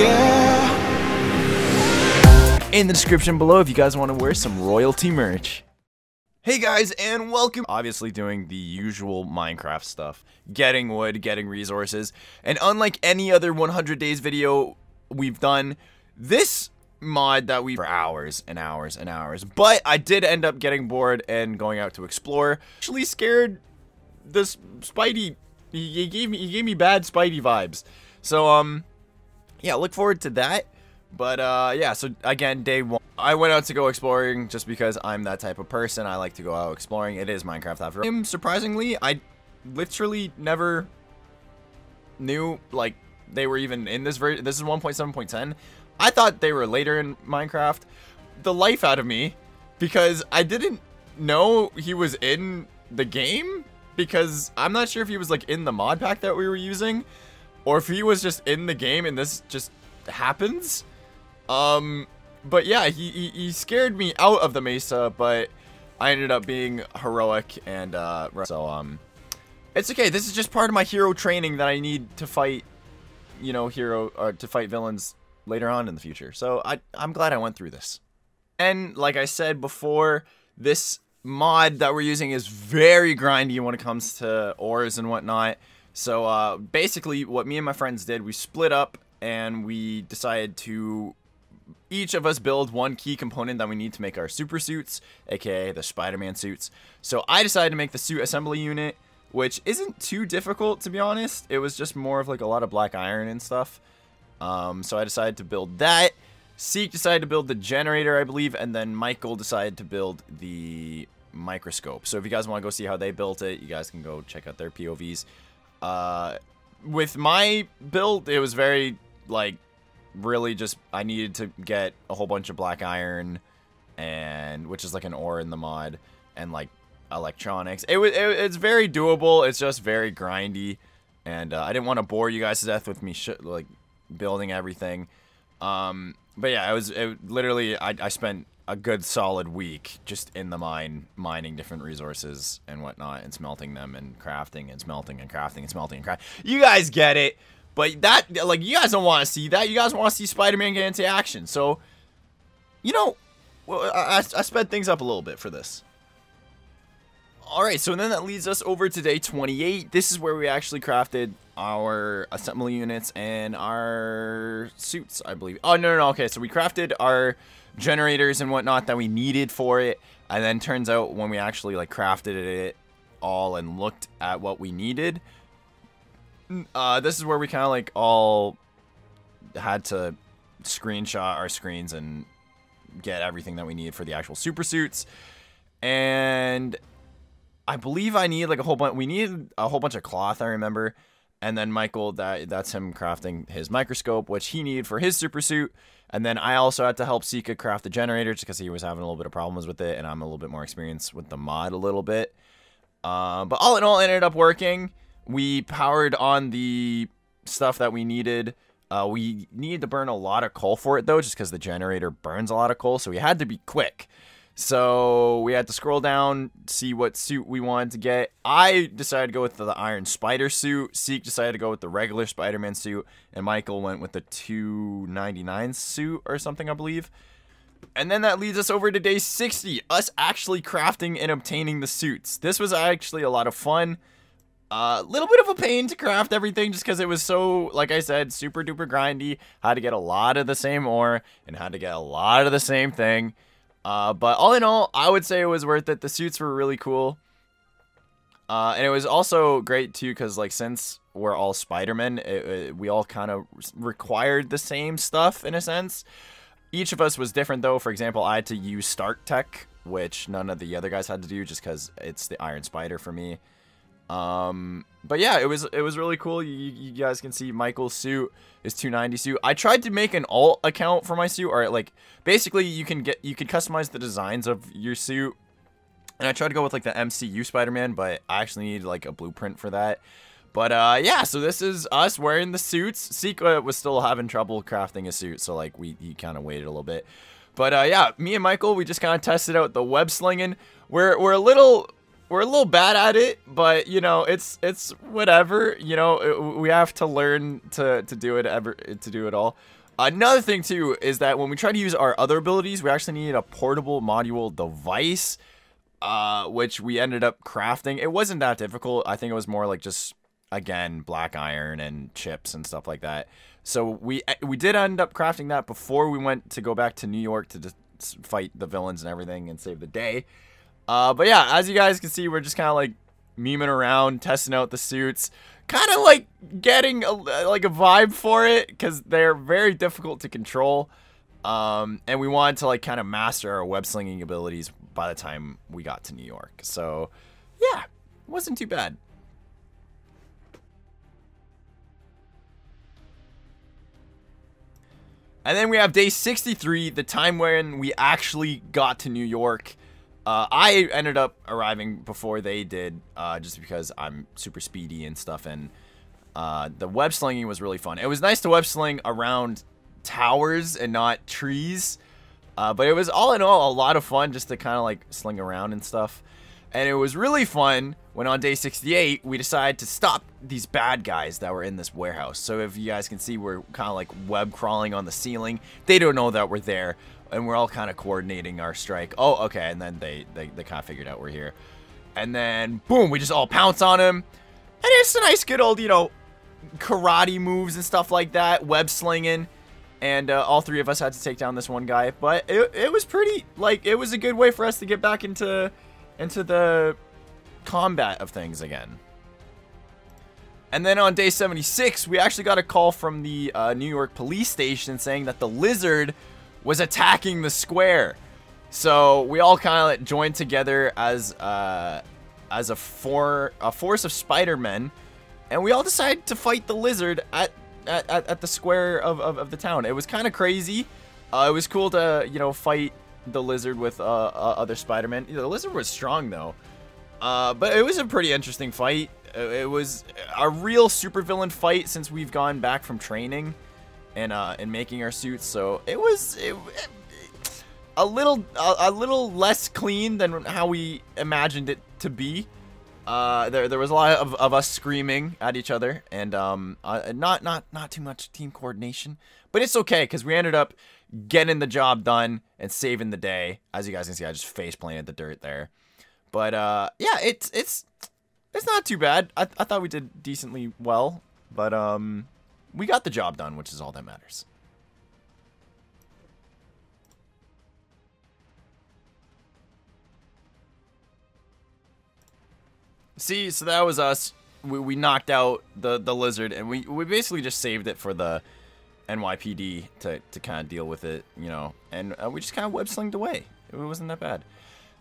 yeah. In the description below if you guys want to wear some royalty merch. Hey guys, and welcome. Obviously doing the usual Minecraft stuff. Getting wood, getting resources. And unlike any other 100 days video we've done, this mod that we for hours and hours and hours. But I did end up getting bored and going out to explore. Actually scared this Spidey. He gave me bad Spidey vibes. So yeah, look forward to that. But yeah, so again, day one, I went out to go exploring just because I'm that type of person. I like to go out exploring. It is Minecraft after all. Surprisingly, I literally never knew like they were even in this version. This is 1.7.10. I thought they were later in Minecraft. The life out of me, because I didn't know he was in the game, because I'm not sure if he was like in the mod pack that we were using, or if he was just in the game and this just happens. But yeah, he scared me out of the mesa, but I ended up being heroic, and so it's okay. This is just part of my hero training that I need to fight, you know, to fight villains later on in the future. So I'm glad I went through this. And like I said before, this mod that we're using is very grindy when it comes to ores and whatnot. So basically what me and my friends did, we split up and we decided to each of us build one key component that we need to make our super suits, aka the Spider-Man suits. So I decided to make the suit assembly unit, which isn't too difficult, to be honest. It was just more of like a lot of black iron and stuff. So I decided to build that. Seek decided to build the generator, I believe, and then Michael decided to build the microscope. So if you guys want to go see how they built it, you guys can go check out their POVs. With my build, it was very like really just I needed to get a whole bunch of black iron, and which is like an ore in the mod, and like electronics. It's very doable. It's just very grindy, and I didn't want to bore you guys to death with me like building everything. But yeah, literally I spent a good solid week just in the mine mining different resources and whatnot, and smelting them and crafting and smelting and crafting and smelting and crafting. You guys get it. But that, like, you guys don't want to see that. You guys want to see Spider-Man get into action. So, you know, I sped things up a little bit for this. Alright, so then that leads us over to day 28. This is where we actually crafted our assembly units and our suits, I believe. Oh, no. Okay, so we crafted our generators and whatnot that we needed for it. And then turns out when we actually, like, crafted it all and looked at what we needed, this is where we kind of like all had to screenshot our screens and get everything that we need for the actual super suits. And I believe I need like a whole bunch. We needed a whole bunch of cloth, I remember. And then Michael, that's him crafting his microscope, which he needed for his super suit. And then I also had to help Sika craft the generator just because he was having a little bit of problems with it, and I'm a little bit more experienced with the mod a little bit. But all in all, it ended up working. We powered on the stuff that we needed. We needed to burn a lot of coal for it, though, just because the generator burns a lot of coal, so we had to be quick. So we had to scroll down, see what suit we wanted to get. I decided to go with the Iron Spider suit. Seek decided to go with the regular Spider-Man suit, and Michael went with the 299 suit or something, I believe. And then that leads us over to day 60, us actually crafting and obtaining the suits. This was actually a lot of fun. Little bit of a pain to craft everything just because it was so, like I said, super duper grindy. Had to get a lot of the same ore and had to get a lot of the same thing. But all in all, I would say it was worth it. The suits were really cool. And it was also great too because like since we're all Spider-Man, we all kind of required the same stuff in a sense. Each of us was different though. For example, I had to use Stark Tech, which none of the other guys had to do just because it's the Iron Spider for me. But yeah, it was really cool. You guys can see Michael's suit, his 290 suit. I tried to make an alt account for my suit, or like basically you can customize the designs of your suit. And I tried to go with like the MCU Spider-Man, but I actually need like a blueprint for that. But yeah, so this is us wearing the suits. Sika was still having trouble crafting a suit, so like he kind of waited a little bit. But yeah, me and Michael, we just kind of tested out the web slinging. We're a little bad at it, but you know, it's whatever. You know, we have to learn to do it all. Another thing too is that when we try to use our other abilities, we actually needed a portable module device, which we ended up crafting. It wasn't that difficult. I think it was more like just, again, black iron and chips and stuff like that. So we did end up crafting that before we went to go back to New York to just fight the villains and everything and save the day. But yeah, as you guys can see, we're just kind of like memeing around, testing out the suits, kind of like getting a vibe for it because they're very difficult to control. And we wanted to like kind of master our web slinging abilities by the time we got to New York. So yeah, it wasn't too bad. And then we have day 63, the time when we actually got to New York. I ended up arriving before they did, just because I'm super speedy and stuff, and the web slinging was really fun. It was nice to web sling around towers and not trees, but it was all in all a lot of fun just to kind of like sling around and stuff. And it was really fun when on day 68 we decided to stop these bad guys that were in this warehouse. So if you guys can see, we're kind of like web crawling on the ceiling. They don't know that we're there, and we're all kind of coordinating our strike. Oh, okay, and then they kind of figured out we're here. And then, boom, we just all pounce on him. And it's a nice good old, you know, karate moves and stuff like that, web slinging. And all three of us had to take down this one guy. But it was pretty, like, it was a good way for us to get back into the combat of things again. And then on day 76, we actually got a call from the New York police station saying that the lizard was attacking the square. So we all kind of joined together as a force of Spider-Men, and we all decided to fight the lizard at the square of the town. It was kind of crazy. It was cool to, you know, fight the lizard with other Spider-Men. You know, the lizard was strong though, but it was a pretty interesting fight. It was a real supervillain fight since we've gone back from training and making our suits. So it was a little less clean than how we imagined it to be. There was a lot of us screaming at each other, and not too much team coordination, but it's okay because we ended up getting the job done and saving the day. As you guys can see, I just face planted the dirt there. But yeah, it's not too bad. I thought we did decently well, but we got the job done, which is all that matters. See, so that was us. We knocked out the lizard, and we basically just saved it for the NYPD to kind of deal with it, you know, and we just kind of web slinged away. It wasn't that bad.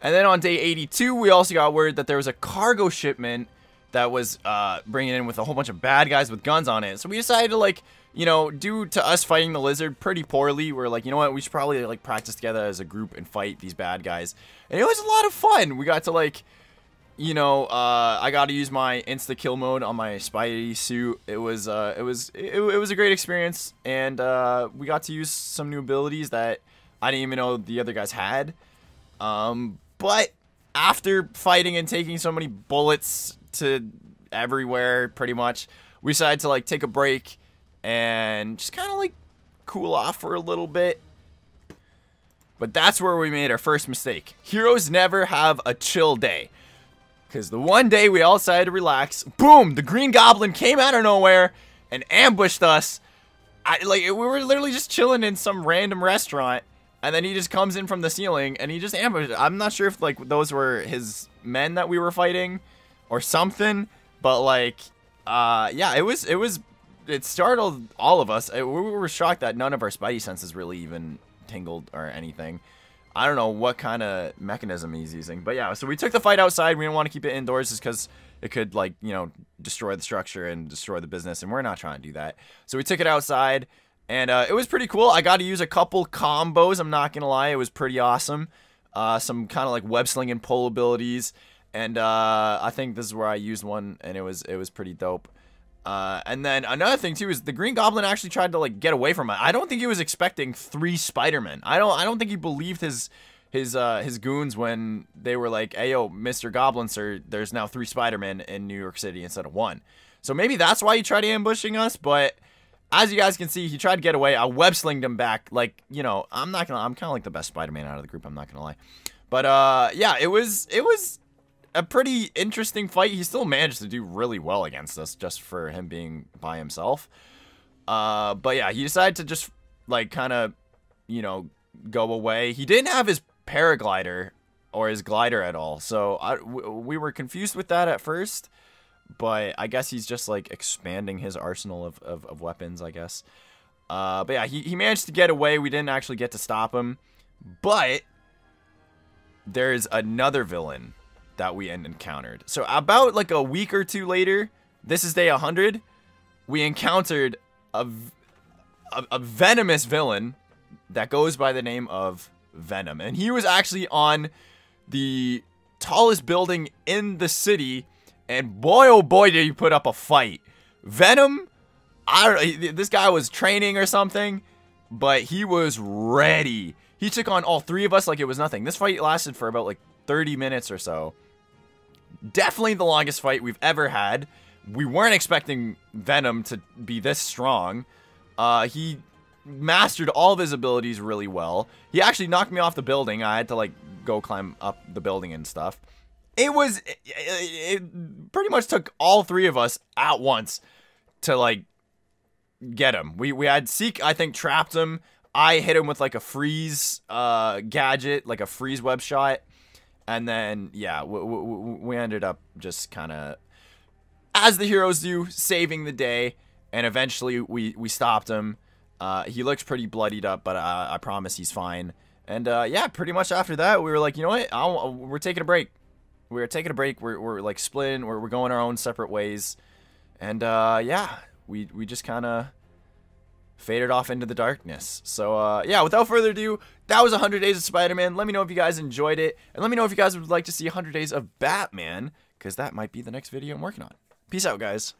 And then on day 82, we also got word that there was a cargo shipment that was bringing in with a whole bunch of bad guys with guns on it. So we decided to, like, you know, due to us fighting the lizard pretty poorly, we're like, you know what, we should probably like practice together as a group and fight these bad guys. And it was a lot of fun. We got to, like, you know, I got to use my insta kill mode on my Spidey suit. It was a great experience, and we got to use some new abilities that I didn't even know the other guys had. But after fighting and taking so many bullets to everywhere, pretty much, we decided to like take a break and just kind of like cool off for a little bit. But that's where we made our first mistake. Heroes never have a chill day. Because the one day we all decided to relax, boom, the Green Goblin came out of nowhere and ambushed us. We were literally just chilling in some random restaurant, and then he just comes in from the ceiling and he just ambushed. I'm not sure if like those were his men that we were fighting or something, but like, yeah, it startled all of us. We were shocked that none of our Spidey senses really even tingled or anything. I don't know what kind of mechanism he's using, but yeah, so we took the fight outside. We didn't want to keep it indoors just because it could, like, you know, destroy the structure and destroy the business, and we're not trying to do that. So we took it outside, and it was pretty cool. I got to use a couple combos, I'm not gonna lie. It was pretty awesome. Some kind of like web sling and pull abilities, and I think this is where I used one, and it was pretty dope. And then another thing too is the Green Goblin actually tried to like get away from it. I don't think he was expecting 3 Spider-Men. I don't think he believed his goons when they were like, "Hey yo, Mr. Goblin, sir, there's now 3 Spider-Men in New York City instead of 1." So maybe that's why he tried ambushing us. But as you guys can see, he tried to get away. I web slinged him back. Like, you know, I'm kind of like the best Spider-Man out of the group. I'm not gonna lie. But yeah, it was a pretty interesting fight. He still managed to do really well against us, just for him being by himself. But yeah, he decided to just like kind of, you know, go away. He didn't have his paraglider or his glider at all, so we were confused with that at first. But I guess he's just like expanding his arsenal of weapons, I guess. But yeah, he managed to get away. We didn't actually get to stop him. But there's another villain that we encountered. So about like a week or two later, this is day 100, we encountered a venomous villain that goes by the name of Venom. And he was actually on the tallest building in the city. And boy, oh boy, did he put up a fight. Venom, I don't know, this guy was training or something, but he was ready. He took on all 3 of us like it was nothing. This fight lasted for about like 30 minutes or so. Definitely the longest fight we've ever had. We weren't expecting Venom to be this strong. He mastered all of his abilities really well. He actually knocked me off the building. I had to like go climb up the building and stuff. It pretty much took all 3 of us at once to like get him. We had Seek, I think, trapped him. I hit him with like a freeze gadget, like a freeze web shot. And then, yeah, we ended up just kind of, as the heroes do, saving the day. And eventually we stopped him. He looks pretty bloodied up, but I promise he's fine. And yeah, pretty much after that, we were like, you know what? We're taking a break. We're taking a break. We're like splitting. We're going our own separate ways. And yeah, we just kind of faded off into the darkness. So yeah, without further ado, that was 100 Days of Spider-Man. Let me know if you guys enjoyed it. And let me know if you guys would like to see 100 Days of Batman, because that might be the next video I'm working on. Peace out, guys.